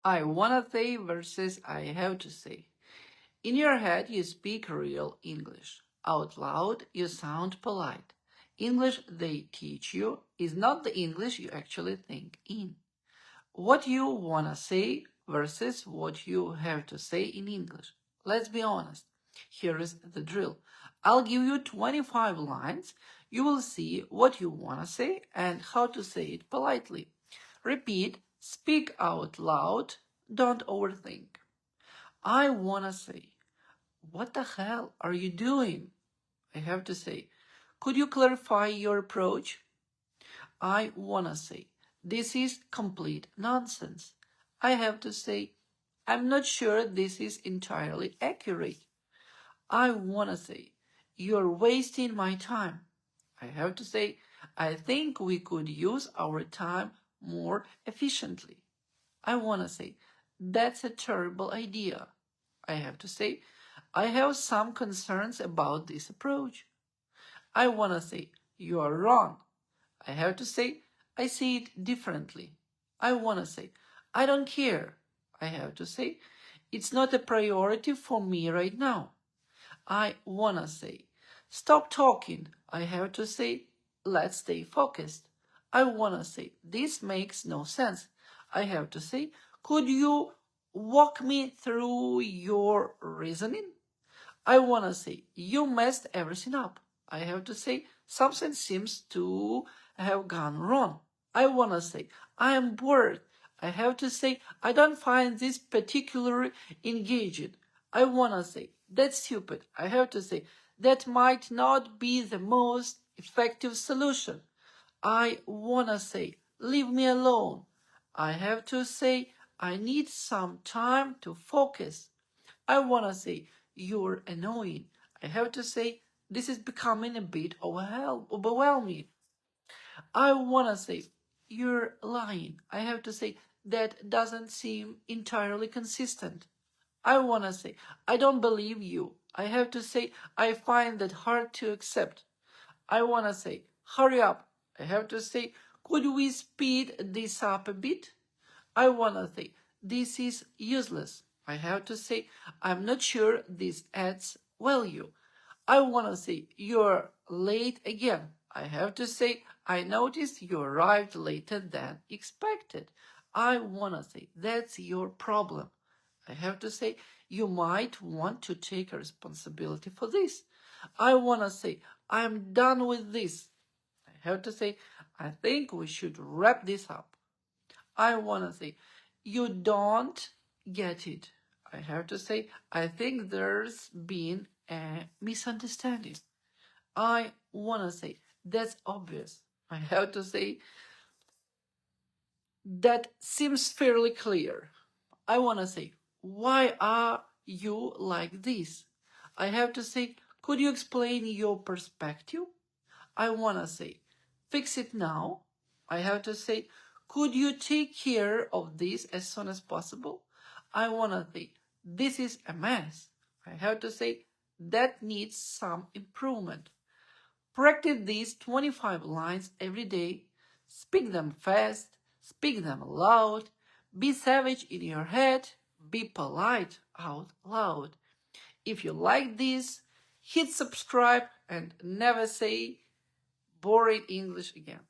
I wanna say versus I have to say. In your head, you speak real English. Out loud, you sound polite. English they teach you is not the English you actually think in. What you wanna say versus what you have to say in English. Let's be honest. Here is the drill. I'll give you 25 lines. You will see what you wanna say and how to say it politely. Repeat, speak out loud, don't overthink. I wanna say, what the hell are you doing? I have to say, could you clarify your approach? I wanna say, this is complete nonsense. I have to say, I'm not sure this is entirely accurate. I wanna say, you're wasting my time. I have to say, I think we could use our time more efficiently. I wanna say, that's a terrible idea. I have to say, I have some concerns about this approach. I wanna say, you are wrong. I have to say, I see it differently. I wanna say, I don't care. I have to say, it's not a priority for me right now. I wanna say, stop talking. I have to say, let's stay focused. I wanna say, this makes no sense. I have to say, could you walk me through your reasoning? I wanna say, you messed everything up. I have to say, something seems to have gone wrong. I wanna say, I am bored. I have to say, I don't find this particularly engaging. I wanna say, that's stupid. I have to say, that might not be the most effective solution. I wanna say, leave me alone. I have to say, I need some time to focus. I wanna say, you're annoying. I have to say, this is becoming a bit overwhelming. I wanna say, you're lying. I have to say, that doesn't seem entirely consistent. I wanna say, I don't believe you. I have to say, I find that hard to accept. I wanna say, hurry up. I have to say, could we speed this up a bit? I wanna say, this is useless. I have to say, I'm not sure this adds value. I wanna say, you're late again. I have to say, I noticed you arrived later than expected. I wanna say, that's your problem. I have to say, you might want to take responsibility for this. I wanna say, I'm done with this. I have to say, I think we should wrap this up. I wanna say, you don't get it. I have to say, I think there's been a misunderstanding. I wanna say, that's obvious. I have to say, that seems fairly clear. I wanna say, why are you like this? I have to say, could you explain your perspective? I wanna say, fix it now. I have to say, could you take care of this as soon as possible? I wanna say, this is a mess. I have to say, that needs some improvement. Practice these 25 lines every day. Speak them fast, speak them loud, be savage in your head, be polite out loud. If you like this, hit subscribe and never say boring English again.